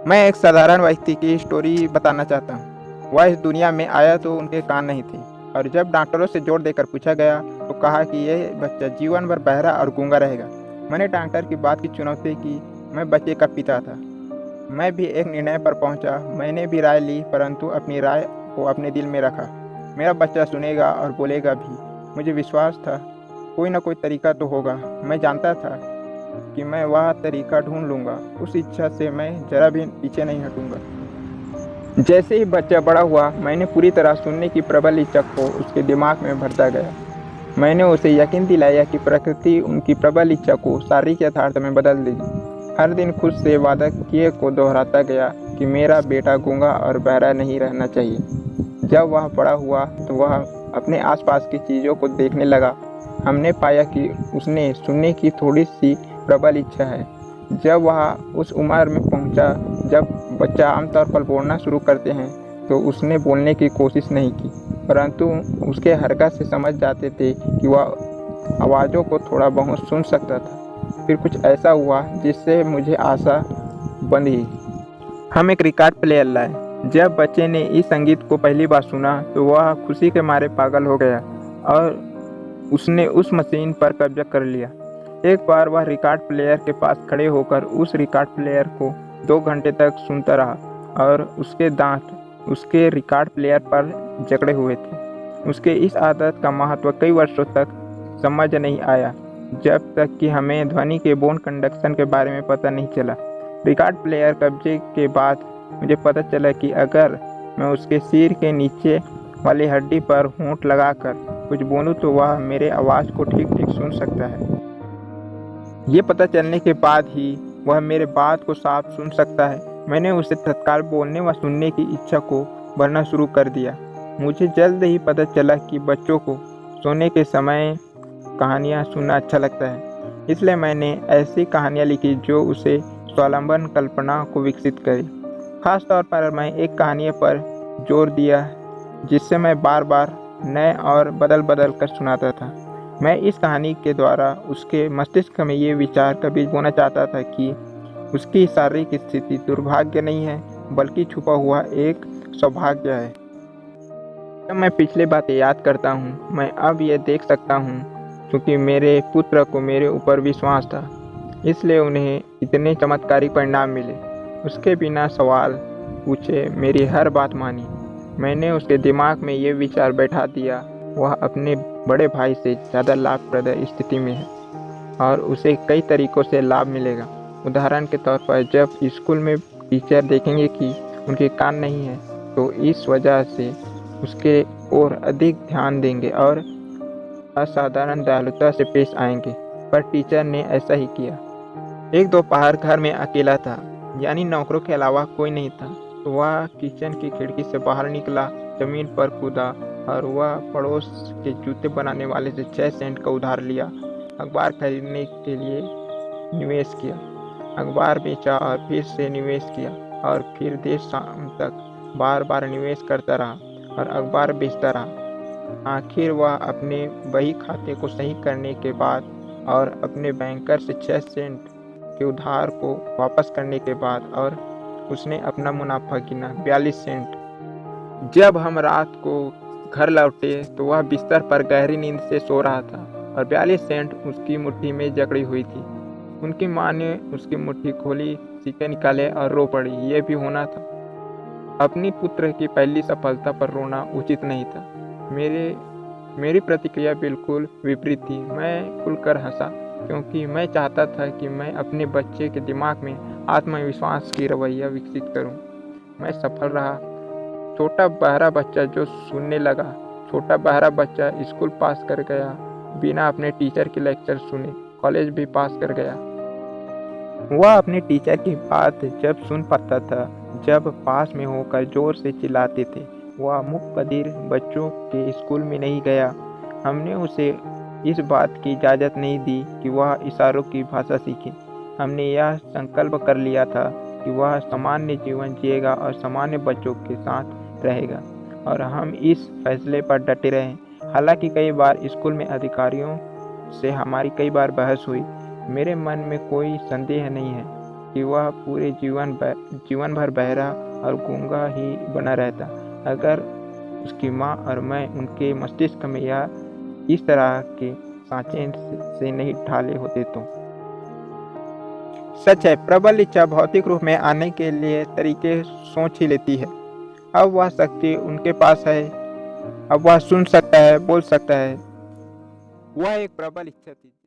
मैं एक साधारण व्यक्ति की स्टोरी बताना चाहता हूँ। वह इस दुनिया में आया तो उनके कान नहीं थे, और जब डॉक्टरों से जोर देकर पूछा गया तो कहा कि यह बच्चा जीवन भर बहरा और गूंगा रहेगा। मैंने डॉक्टर की बात की चुनौती की। मैं बच्चे का पिता था। मैं भी एक निर्णय पर पहुंचा। मैंने भी राय ली, परंतु अपनी राय को अपने दिल में रखा। मेरा बच्चा सुनेगा और बोलेगा भी। मुझे विश्वास था कोई ना कोई तरीका तो होगा। मैं जानता था कि मैं वह तरीका ढूंढ लूंगा। उस इच्छा से मैं जरा भी पीछे नहीं हटूंगा। जैसे ही बच्चा बड़ा हुआ, मैंने पूरी तरह सुनने की प्रबल इच्छा को उसके दिमाग में भरता गया। मैंने उसे यकीन दिलाया कि प्रकृति उनकी प्रबल इच्छा को शारीरिक यथार्थ में बदल देगी। हर दिन खुद से वादा किए को दोहराता गया कि मेरा बेटा गूंगा और बहरा नहीं रहना चाहिए। जब वह बड़ा हुआ तो वह अपने आसपास की चीज़ों को देखने लगा। हमने पाया कि उसने सुनने की थोड़ी सी प्रबल इच्छा है। जब वह उस उम्र में पहुंचा जब बच्चा आमतौर पर बोलना शुरू करते हैं, तो उसने बोलने की कोशिश नहीं की, परंतु उसके हरकत से समझ जाते थे कि वह आवाज़ों को थोड़ा बहुत सुन सकता था। फिर कुछ ऐसा हुआ जिससे मुझे आशा बंधी। हम एक रिकॉर्ड प्लेयर लाए। जब बच्चे ने इस संगीत को पहली बार सुना तो वह खुशी के मारे पागल हो गया और उसने उस मशीन पर कब्जा कर लिया। एक बार वह रिकॉर्ड प्लेयर के पास खड़े होकर उस रिकॉर्ड प्लेयर को 2 घंटे तक सुनता रहा और उसके दांत उसके रिकॉर्ड प्लेयर पर जकड़े हुए थे। उसके इस आदत का महत्व कई वर्षों तक समझ नहीं आया, जब तक कि हमें ध्वनि के बोन कंडक्शन के बारे में पता नहीं चला। रिकॉर्ड प्लेयर कब्जे के बाद मुझे पता चला कि अगर मैं उसके सिर के नीचे वाली हड्डी पर होंठ लगाकर कुछ बोलूं तो वह मेरे आवाज़ को ठीक ठीक सुन सकता है। ये पता चलने के बाद ही वह मेरे बात को साफ सुन सकता है। मैंने उसे तत्काल बोलने व सुनने की इच्छा को भरना शुरू कर दिया। मुझे जल्द ही पता चला कि बच्चों को सोने के समय कहानियाँ सुनना अच्छा लगता है। इसलिए मैंने ऐसी कहानियाँ लिखी जो उसे स्वावलंबन कल्पना को विकसित करे। खास तौर पर मैं एक कहानी पर जोर दिया जिससे मैं बार बार नए और बदल बदल कर सुनाता था। मैं इस कहानी के द्वारा उसके मस्तिष्क में ये विचार का बीज बोना चाहता था कि उसकी शारीरिक स्थिति दुर्भाग्य नहीं है, बल्कि छुपा हुआ एक सौभाग्य है। जब मैं पिछली बातें याद करता हूँ, मैं अब ये देख सकता हूँ क्योंकि मेरे पुत्र को मेरे ऊपर विश्वास था, इसलिए उन्हें इतने चमत्कारी परिणाम मिले। उसके बिना सवाल पूछे मेरी हर बात मानी। मैंने उसके दिमाग में ये विचार बैठा दिया वह अपने बड़े भाई से ज़्यादा लाभप्रद स्थिति में है और उसे कई तरीक़ों से लाभ मिलेगा। उदाहरण के तौर पर जब स्कूल में टीचर देखेंगे कि उनके कान नहीं हैं, तो इस वजह से उसके और अधिक ध्यान देंगे और असाधारण दयालुता से पेश आएंगे। पर टीचर ने ऐसा ही किया। एक दोपहर घर में अकेला था, यानी नौकरों के अलावा कोई नहीं था। तो वह किचन की खिड़की से बाहर निकला, जमीन पर कूदा और वह पड़ोस के जूते बनाने वाले से 6 सेंट का उधार लिया। अखबार खरीदने के लिए निवेश किया, अखबार बेचा और फिर से निवेश किया और फिर देर शाम तक बार बार निवेश करता रहा और अखबार बेचता रहा। आखिर वह अपने बही खाते को सही करने के बाद और अपने बैंकर से 6 सेंट के उधार को वापस करने के बाद और उसने अपना मुनाफा गिना 42 सेंट। जब हम रात को घर लौटे तो वह बिस्तर पर गहरी नींद से सो रहा था और 42 सेंट उसकी मुट्ठी में जकड़ी हुई थी। उनकी माँ ने उसकी मुट्ठी खोली, सिक्के निकाले और रो पड़ी। ये भी होना था। अपनी पुत्र की पहली सफलता पर रोना उचित नहीं था। मेरी प्रतिक्रिया बिल्कुल विपरीत थी। मैं खुलकर हंसा क्योंकि मैं चाहता था कि मैं अपने बच्चे के दिमाग में आत्मविश्वास की रवैया विकसित करूं। मैं सफल रहा। छोटा बहरा बच्चा जो सुनने लगा। छोटा बहरा बच्चा स्कूल पास कर गया, बिना अपने टीचर के लेक्चर सुने कॉलेज भी पास कर गया। वह अपने टीचर की बात जब सुन पाता था, जब पास में होकर जोर से चिल्लाते थे। वह मुकद्दर बच्चों के स्कूल में नहीं गया। हमने उसे इस बात की इजाज़त नहीं दी कि वह इशारों की भाषा सीखे। हमने यह संकल्प कर लिया था कि वह सामान्य जीवन जिएगा और सामान्य बच्चों के साथ रहेगा, और हम इस फैसले पर डटे रहे। हालांकि कई बार स्कूल में अधिकारियों से हमारी कई बार बहस हुई। मेरे मन में कोई संदेह नहीं है कि वह पूरे जीवन भर बहरा और गूंगा ही बना रहता अगर उसकी माँ और मैं उनके मस्तिष्क में या इस तरह के सांचे से नहीं ढाले होते तो। सच है, प्रबल इच्छा भौतिक रूप में आने के लिए तरीके सोच ही लेती है। अब वह शक्ति उनके पास है, अब वह सुन सकता है, बोल सकता है। वह एक प्रबल इच्छा थी।